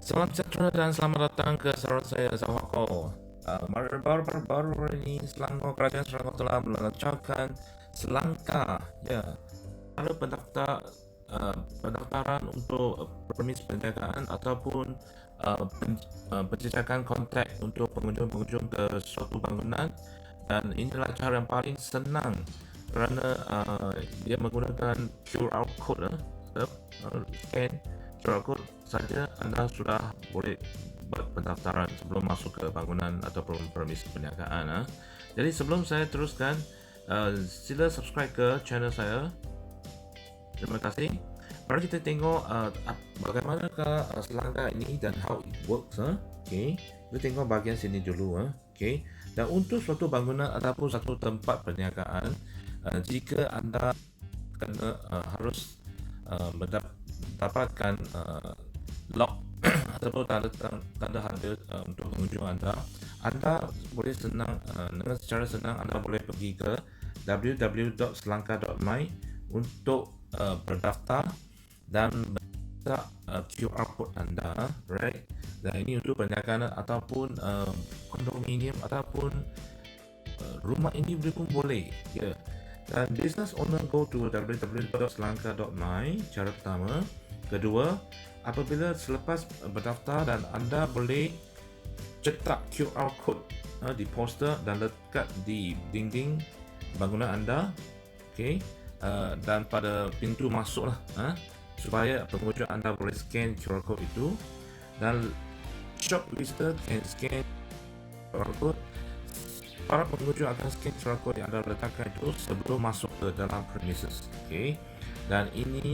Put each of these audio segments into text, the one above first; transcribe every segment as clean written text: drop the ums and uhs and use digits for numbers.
Salam sejahtera dan selamat datang ke saluran saya Zawako. Baru ini Selangor, Kerajaan Selangor telah melancarkan selangkah pada pendaftaran untuk permis penjagaan ataupun penjejakan kontak untuk pengunjung-pengunjung ke suatu bangunan, dan inilah cara yang paling senang kerana dia menggunakan QR code, scan QR code saja anda sudah boleh buat pendaftaran sebelum masuk ke bangunan ataupun permis perniagaan. Jadi sebelum saya teruskan, sila subscribe ke channel saya. Terima kasih. Mari kita tengok bagaimanakah selangkah ini dan how it works. Okay. Kita tengok bahagian sini dulu. Okay. Dan untuk suatu bangunan ataupun satu tempat perniagaan, jika anda harus mendapatkan log ataupun tanda harga untuk pengunjung anda boleh senang dengan secara senang anda boleh pergi ke www.selangkah.my untuk berdaftar dan mencetak QR code anda, right? Dan ini untuk perniagaan ataupun kondominium ataupun rumah individu pun boleh, ya. Dan business owner go to www.selangkah.my, cara pertama. Kedua, apabila selepas berdaftar dan anda boleh cetak QR code di poster dan letak di dinding bangunan anda, okay, dan pada pintu masuk lah, supaya pengunjung anda boleh scan QR code itu, dan shop lister can scan QR code. Para pengunjung akan scan QR code yang anda letakkan itu sebelum masuk ke dalam premises, okay. Dan ini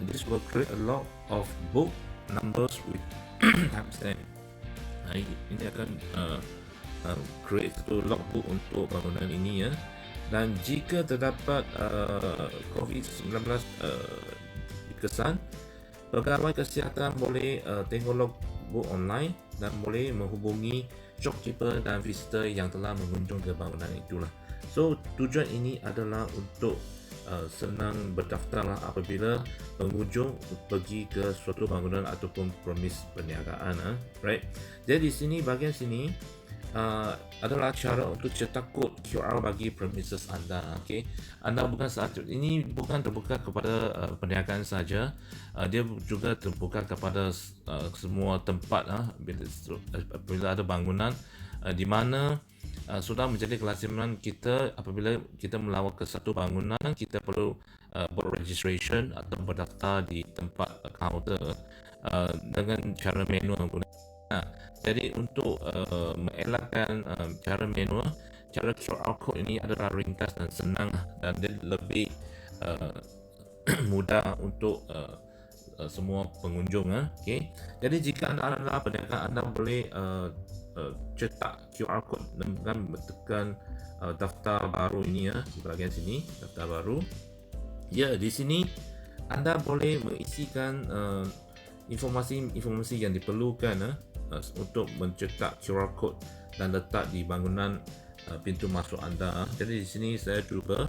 this will create a lot of book numbers with timestamp. Ini akan create satu logbook untuk bangunan ini, ya. Dan jika terdapat COVID-19 dikesan, pegawai kesihatan boleh tengok logbook online dan boleh menghubungi shopkeeper dan visitor yang telah mengunjung ke bangunan itulah. So tujuan ini adalah untuk senang berdaftarlah apabila pengunjung pergi ke suatu bangunan ataupun premis perniagaan, right? Jadi di sini, bahagian sini adalah cara untuk cetak kod QR bagi premises anda, okay? Anda bukan sahaja, ini bukan terbuka kepada perniagaan saja, dia juga terbuka kepada semua tempat, bila ada bangunan di mana sudah menjadi kelaziman kita. Apabila kita melawat ke satu bangunan, kita perlu buat registration atau berdaftar di tempat counter dengan cara manual. Jadi untuk mengelakkan cara manual, cara QR code ini adalah ringkas dan senang, dan dia lebih mudah untuk semua pengunjung, okay. Jadi jika anda adalah perniagaan, anda boleh cetak QR code dengan tekan daftar baru ini, di bahagian sini, daftar baru. Ya, di sini anda boleh mengisikan informasi yang diperlukan untuk mencetak QR code dan letak di bangunan pintu masuk anda. Jadi di sini saya cuba.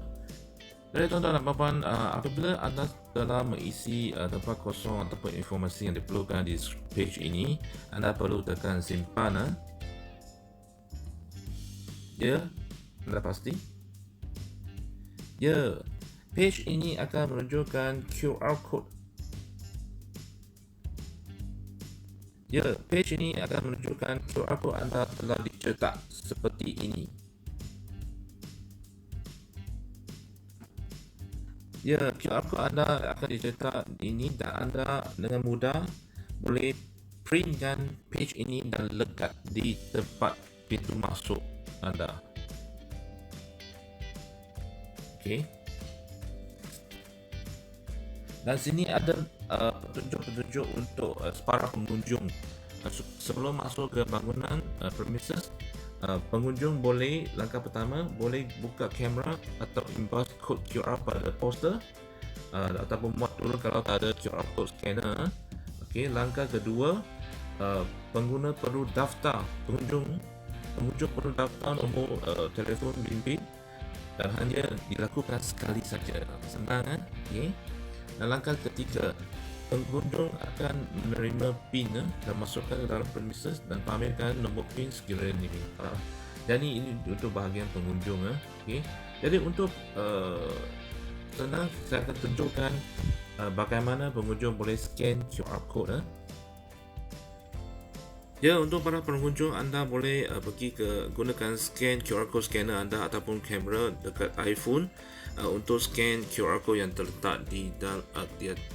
Jadi tuan-tuan dan puan, apabila anda telah mengisi tempat kosong ataupun informasi yang diperlukan di page ini, anda perlu tekan simpan. Ya, anda pasti? Ya, page ini akan menunjukkan QR code. Ya, page ini akan menunjukkan QR code anda telah dicetak seperti ini. Ya, QR code anda akan dicetak ini dan anda dengan mudah boleh printkan page ini dan letak di tempat pintu masuk anda. Okay. Dan sini ada petunjuk-petunjuk untuk para pengunjung sebelum masuk ke bangunan premises. Pengunjung boleh, langkah pertama, boleh buka kamera atau imbas kod QR pada poster, ataupun muat turun kalau tak ada QR code scanner. Okay. Langkah kedua, pengguna perlu daftar, pengunjung perlu daftar nombor telefon bimbit, dan hanya dilakukan sekali saja. Senang, okay. Dan langkah ketiga, pengunjung akan menerima PIN dan masukkan ke dalam premises dan pamerkan nombor PIN sekiranya diminta. Jadi ini untuk bahagian pengunjung. Okay. Jadi untuk senang, saya akan tunjukkan bagaimana pengunjung boleh scan QR code. Ya, untuk para pengunjung, anda boleh pergi ke gunakan scan QR code scanner anda ataupun kamera dekat iPhone untuk scan QR code yang terletak di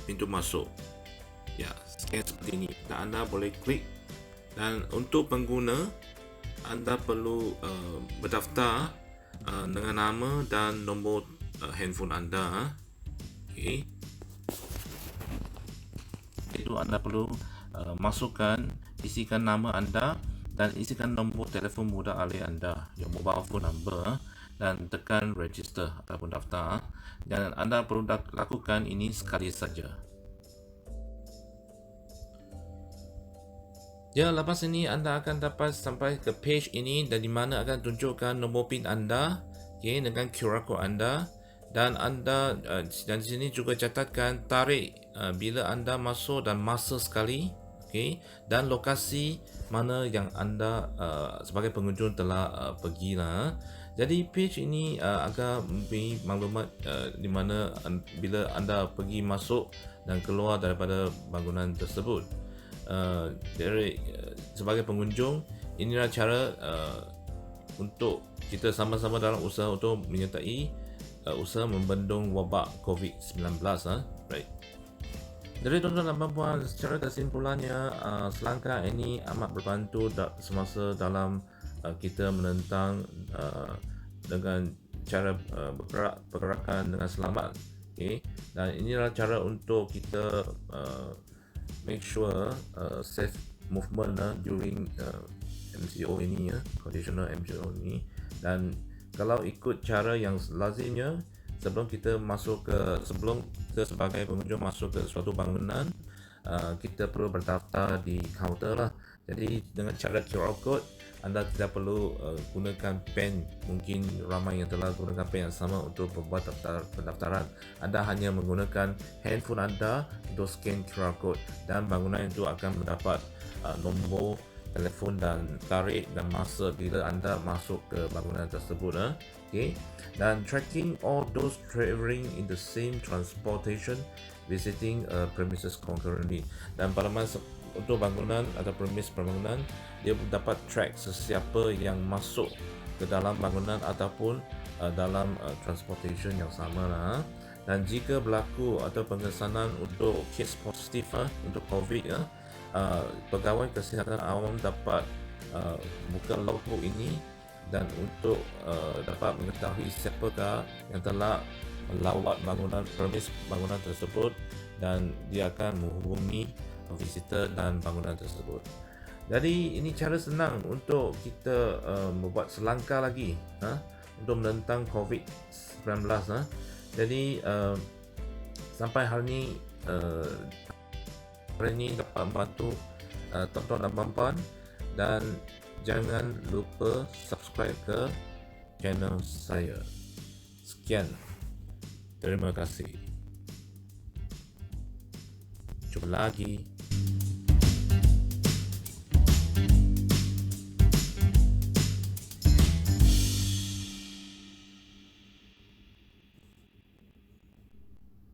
pintu masuk. Ya, scan seperti ini. Dan anda boleh klik. Dan untuk pengguna, anda perlu berdaftar dengan nama dan nombor handphone anda. Okay. Itu anda perlu masukkan, isikan nama anda dan isikan nombor telefon muda alih anda, your mobile phone number, dan tekan register ataupun daftar. Dan anda perlu lakukan ini sekali saja. Ya, lepas ini anda akan dapat sampai ke page ini dan di mana akan tunjukkan nombor PIN anda, okay, dengan QR code anda. Dan anda dan di sini juga catatkan tarikh bila anda masuk dan masa sekali, okay, dan lokasi mana yang anda sebagai pengunjung telah pergilah. Jadi page ini agak memberi maklumat di mana bila anda pergi masuk dan keluar daripada bangunan tersebut. Dari sebagai pengunjung, inilah cara untuk kita sama-sama dalam usaha untuk menyertai usaha membendung wabak COVID-19. Right. Jadi tuan-tuan dan puan, secara kesimpulannya, selangkah ini amat berbantu semasa dalam kita menentang dengan cara pergerakan dengan selamat. Okay. Dan inilah cara untuk kita make sure safe movement during MCO ini, conditional MCO ini. Dan kalau ikut cara yang lazimnya, sebelum kita sebagai pengunjung masuk ke suatu bangunan, kita perlu berdaftar di kaunter lah. Jadi dengan cara QR code, anda tidak perlu gunakan pen. Mungkin ramai yang telah gunakan pen yang sama untuk membuat pendaftaran. Anda hanya menggunakan handphone anda untuk scan QR code dan bangunan itu akan mendapat nombor telefon dan tarikh dan masa bila anda masuk ke bangunan tersebut. Okay. Dan tracking all those traveling in the same transportation visiting premises concurrently. Dan pada masa untuk bangunan atau premis bangunan, dia dapat track sesiapa yang masuk ke dalam bangunan ataupun dalam transportation yang sama lah. Dan jika berlaku atau pengesanan untuk kes positif untuk COVID, pegawai kesihatan awam dapat buka logbook ini dan untuk dapat mengetahui siapakah yang telah melawat premis bangunan tersebut, dan dia akan menghubungi visitor dan bangunan tersebut. Jadi ini cara senang untuk kita membuat selangkah lagi untuk menentang COVID-19. Jadi sampai hari ini dapat membantu tuan-tuan dan puan-puan, dan jangan lupa subscribe ke channel saya. Sekian, terima kasih, jumpa lagi.